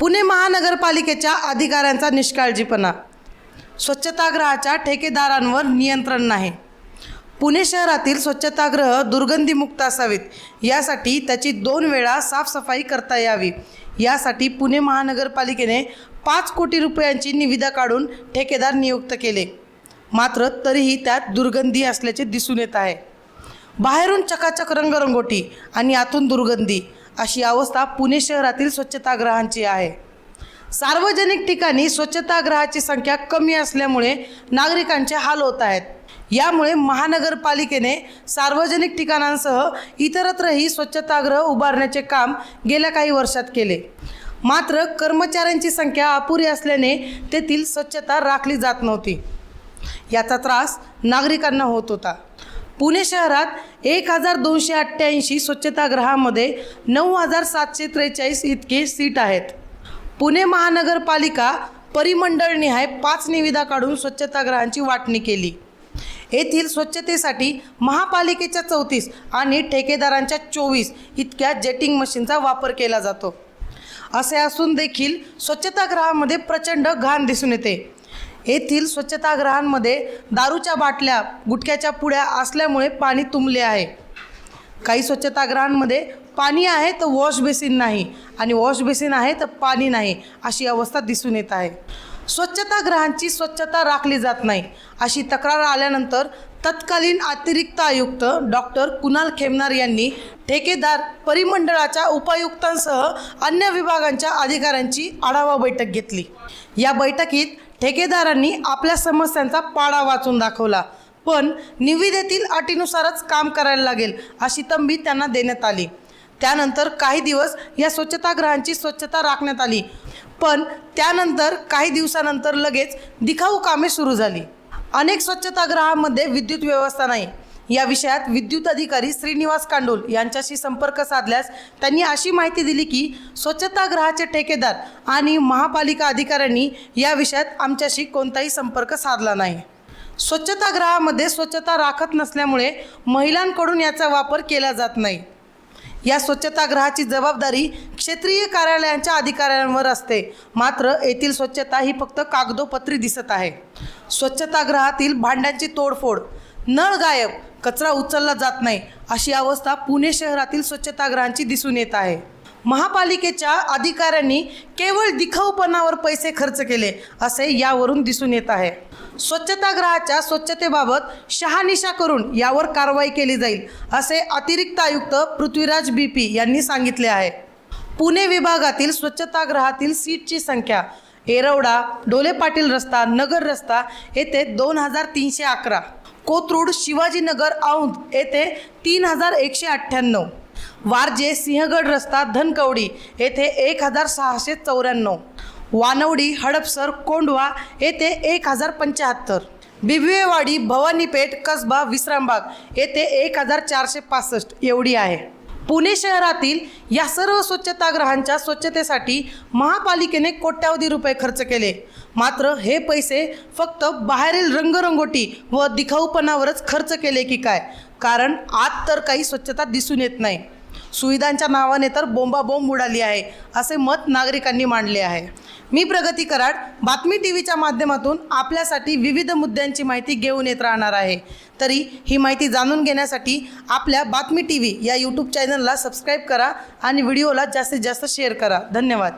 पुणे महानगरपालिकेच्या अधिकाऱ्यांचा निष्काळजीपणा, स्वच्छतागृहाच्या ठेकेदारांवर नियंत्रण नाही। पुणे शहरातील स्वच्छतागृह दुर्गंधीमुक्त असावेत, यासाठी त्याची 2 वेळा साफसफाई करता यावी। यासाठी पुणे महानगरपालिकेने 5 कोटी रुपयांची निविदा काढून ठेकेदार नियुक्त केले, मात्र तरीही त्यात दुर्गंधी असल्याचे दिसून येत आहे। बाहेरून चकाचक रंगरंगोटी आणि आतून दुर्गंधी, अशी अवस्था पुणे शहरातील स्वच्छतागृहांची आहे। सार्वजनिक ठिकाणी स्वच्छतागृहाची संख्या कमी असल्यामुळे नागरिकांचे हाल होत आहेत। यामुळे महानगरपालिकेने सार्वजनिक ठिकाणांसह इतरत्रही स्वच्छतागृह उभारण्याचे काम गेल्या काही वर्षात केले, मात्र कर्मचाऱ्यांची संख्या अपुरी असल्याने तेथील स्वच्छता राखली जात नव्हती। याचा त्रास नागरिकांना होत होता। पुणे शहरात 1288 स्वच्छतागृहामध्ये 9743 इतके सीट आहेत। पुणे महानगरपालिका परिमंडळनिहाय 5 निविदा काढून स्वच्छतागृहांची वाटणी केली। येथील स्वच्छतेसाठी महापालिकेच्या 34 आणि ठेकेदारांच्या 24 इतक्या जेटिंग मशीनचा वापर केला जातो। असे असून देखील स्वच्छतागृहामध्ये प्रचंड घाण दिसून येते। येथील स्वच्छतागृहांमध्ये दारूच्या बाटल्या, गुटख्याच्या पुड्या असल्यामुळे पाणी तुंबले आहे। काही स्वच्छतागृहांमध्ये पाणी आहे तर वॉश बेसिन नाही, आणि वॉश बेसिन आहे तर पाणी नाही, अशी अवस्था दिसून येत आहे। स्वच्छतागृहांची स्वच्छता राखली जात नाही, अशी तक्रार आल्यानंतर तत्कालीन अतिरिक्त आयुक्त डॉक्टर कुणाल खेमनार यांनी ठेकेदार, परिमंडळाच्या उपायुक्तांसह अन्य विभागांच्या अधिकाऱ्यांची आढावा बैठक घेतली। या बैठकीत ठेकेदारांनी आपल्या समस्यांचा पाडा वाचून दाखवला, पण निविदेतील अटीनुसारच काम करायला लागेल अशी तंबी त्यांना देण्यात आली। त्यानंतर काही दिवस या स्वच्छतागृहांची स्वच्छता राखण्यात आली, पण त्यानंतर काही दिवसानंतर लगेच दिखाऊ कामे सुरू झाली। अनेक स्वच्छतागृहांमध्ये विद्युत व्यवस्था नाही। या विषयात विद्युत अधिकारी श्रीनिवास कांडोल यांच्याशी संपर्क साधल्यास त्यांनी अशी माहिती दिली की स्वच्छतागृहाचे ठेकेदार आणि महापालिका अधिकाऱ्यांनी या विषयात आमच्याशी कोणताही संपर्क साधला नाही। स्वच्छतागृहामध्ये स्वच्छता राखत नसल्यामुळे महिलांकडून याचा वापर केला जात नाही। या स्वच्छतागृहाची जबाबदारी क्षेत्रीय कार्यालयांच्या अधिकाऱ्यांवर असते, मात्र येथील स्वच्छता ही फक्त कागदोपत्री दिसत आहे। स्वच्छतागृहातील भांड्यांची तोडफोड, नळ गायब, कचरा उचलला जात नाही, अशी अवस्था पुणे शहरातील स्वच्छतागृहांची दिसून येत आहे। महापालिकेच्या अधिकाऱ्यांनी केवळ दिखाऊपणावर पैसे खर्च केले असे यावरून दिसून येत आहे। स्वच्छतागृहाच्या स्वच्छतेबाबत शहानिशा करून यावर कारवाई केली जाईल, असे अतिरिक्त आयुक्त पृथ्वीराज BP यांनी सांगितले आहे। पुणे विभागातील स्वच्छतागृहातील सीटची संख्या येरवडा, ढोले पाटील रस्ता, नगर रस्ता येथे 2311, कोथरूड, शिवाजीनगर, औंध येथे 3198, वारजे, सिंहगड रस्ता, धनकवडी येथे 1694, वानवडी, हडपसर, कोंढवा येथे 1075, बिबवेवाडी, भवानीपेठ, कसबा, विश्रामबाग येथे 1465 एवढी आहे। पुणे शहरातील या सर्व स्वच्छतागृहांच्या स्वच्छतेसाठी महापालिकेने कोट्यावधी रुपये खर्च केले, मात्र हे पैसे फक्त बाहेरील रंगरंगोटी व दिखाऊपणावरच खर्च केले की काय? कारण आत तर काही स्वच्छता दिसून येत नाही। सुविधांच्या नावाने तर बोंबाबोंब उडाली आहे, असे मत नागरिकांनी मांडले आहे। मी प्रगती कराड, बातमी टीव्हीच्या माध्यमातून आपल्यासाठी विविध मुद्द्यांची माहिती घेऊन येत राहणार आहे। तरी ही माहिती जाणून घेण्यासाठी आपल्या बातमी टीव्ही या यूट्यूब चॅनलला सबस्क्राईब करा आणि व्हिडिओला जास्तीत जास्त शेअर करा। धन्यवाद।